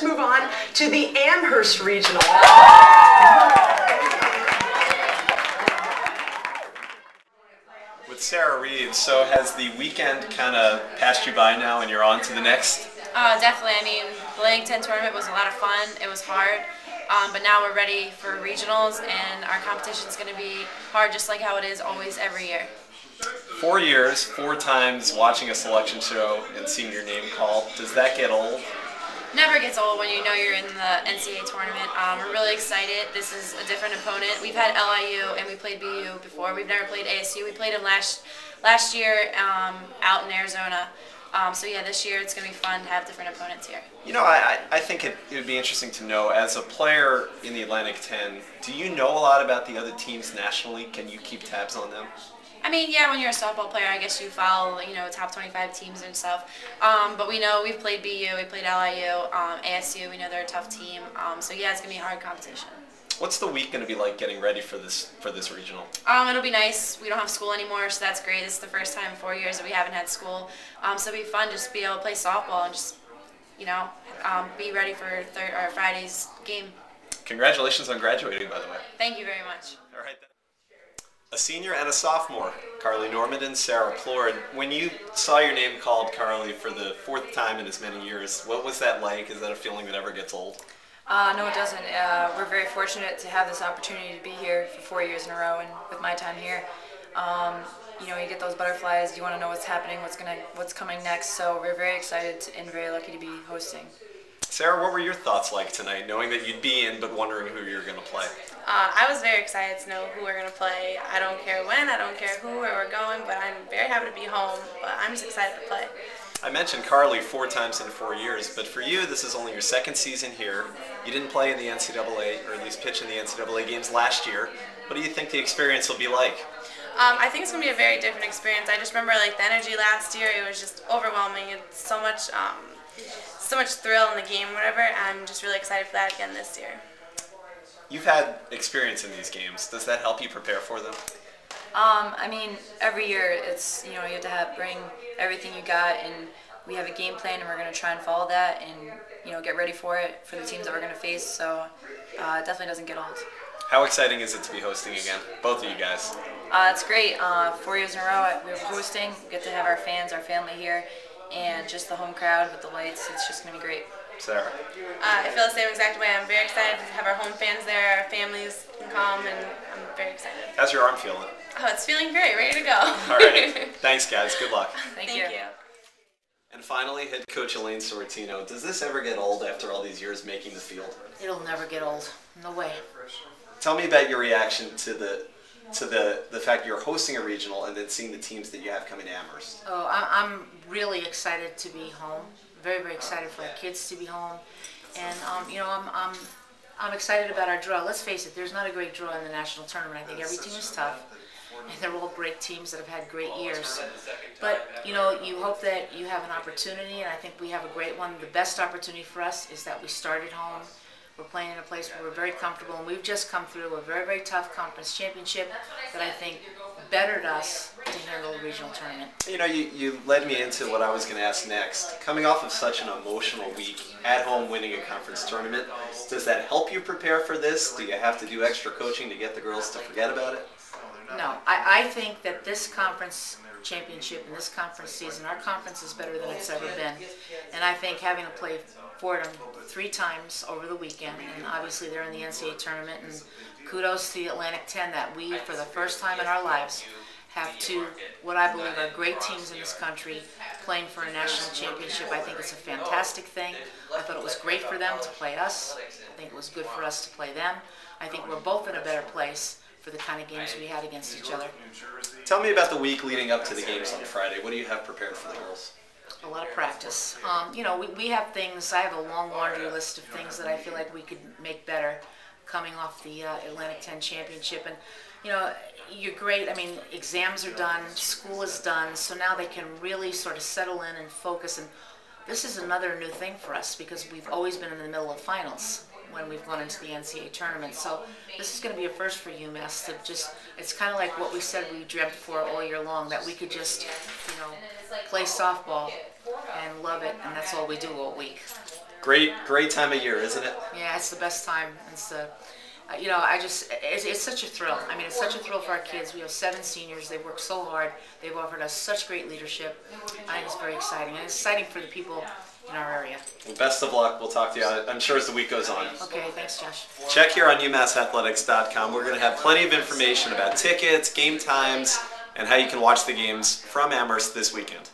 let's move on to the Amherst Regional. With Sarah Reeves, so has the weekend kind of passed you by now and you're on to the next? Definitely. I mean, the Elaine 10 tournament was a lot of fun. It was hard, but now we're ready for regionals, and our competition is going to be hard, just like how it is always every year. 4 years, 4 times watching a selection show and seeing your name called. Does that get old? Never gets old when you know you're in the NCAA tournament. We're really excited. This is a different opponent. We've had LIU and we played BU before. We've never played ASU. We played them last year out in Arizona. So yeah, this year it's going to be fun to have different opponents here. You know, I think it would be interesting to know, as a player in the Atlantic 10, do you know a lot about the other teams nationally? Can you keep tabs on them? I mean, yeah, when you're a softball player, I guess you follow, top 25 teams and stuff. But we know we've played BU, we played LIU, ASU, we know they're a tough team. So yeah, it's going to be a hard competition. What's the week going to be like getting ready for this regional? It'll be nice. We don't have school anymore, so that's great. It's the first time in 4 years that we haven't had school. So it'll be fun just to be able to play softball and just, be ready for Friday's game. Congratulations on graduating, by the way. Thank you very much. All right. A senior and a sophomore, Carly Normandin, Sara Plourde. When you saw your name called, Carly, for the 4th time in as many years, what was that like? Is that a feeling that ever gets old? No, it doesn't. We're very fortunate to have this opportunity to be here for 4 years in a row, and with my time here, you get those butterflies. You want to know what's happening, what's coming next. So we're very excited and very lucky to be hosting. Sarah, what were your thoughts like tonight, knowing that you'd be in but wondering who you were going to play? I was very excited to know who we're going to play. I don't care when, I don't care who, where we're going, but I'm very happy to be home. But I'm just excited to play. I mentioned Carly 4 times in 4 years, but for you, this is only your 2nd season here. You didn't play in the NCAA, or at least pitch in the NCAA games last year. What do you think the experience will be like? I think it's going to be a very different experience. I just remember the energy last year. It was just overwhelming. It's so much thrill in the game, whatever. I'm just really excited for that again this year. You've had experience in these games. Does that help you prepare for them? I mean, every year it's, you have to bring everything you got, and we have a game plan, and we're going to try and follow that and, get ready for it for the teams that we're going to face. So it definitely doesn't get old. How exciting is it to be hosting again, both of you guys? It's great. 4 years in a row we're hosting. We get to have our fans, our family here, and just the home crowd with the lights. It's just going to be great. Sarah? I feel the same exact way. I'm very excited to have our home fans there, our families can come, and I'm very excited. How's your arm feeling? Oh, it's feeling great. Ready to go. All right. Thanks, guys. Good luck. Thank you. And finally, head coach Elaine Sortino. Does this ever get old after all these years making the field? It'll never get old. No way. Tell me about your reaction to the fact you're hosting a regional and then seeing the teams that you have coming to Amherst. Oh, I'm really excited to be home. Very, very excited for the kids to be home. And, I'm excited about our draw. Let's face it, there's not a great draw in the national tournament. I think every team is tough, and they're all great teams that have had great years. But, you hope that you have an opportunity, and I think we have a great one. The best opportunity for us is that we started home. We're playing in a place where we're very comfortable, and we've just come through a very, very tough conference championship that I think bettered us to handle the regional tournament. You led me into what I was going to ask next. Coming off of such an emotional week, at home winning a conference tournament, does that help you prepare for this? Do you have to do extra coaching to get the girls to forget about it? No, I think that this conference championship and this conference season, our conference is better than it's ever been. And I think having to play Fordham 3 times over the weekend, and obviously they're in the NCAA tournament, and kudos to the Atlantic 10 that we, for the first time in our lives, have 2 what I believe are great teams in this country playing for a national championship. I think it's a fantastic thing. I thought it was great for them to play us. I think it was good for us to play them. I think we're both in a better place for the kind of games we had against each other. Tell me about the week leading up to the games on Friday. What do you have prepared for the girls? A lot of practice. We have things, I have a long laundry list of things that I feel like we could make better coming off the Atlantic 10 championship. And, you're great. I mean, exams are done, school is done, so now they can really sort of settle in and focus. And this is another new thing for us because we've always been in the middle of finals when we've gone into the NCAA tournament. So this is going to be a first for UMass to just, it's kind of like what we said we dreamt for all year long, that we could just, play softball and love it, and that's all we do all week. Great time of year, isn't it? Yeah, it's the best time. It's you know, it's such a thrill. I mean, it's such a thrill for our kids. We have 7 seniors. They've worked so hard. They've offered us such great leadership. I think it's very exciting, and it's exciting for the people in our area. Well, best of luck. We'll talk to you, I'm sure, as the week goes on. Okay, thanks, Josh. Check here on UMassathletics.com. We're going to have plenty of information about tickets, game times, and how you can watch the games from Amherst this weekend.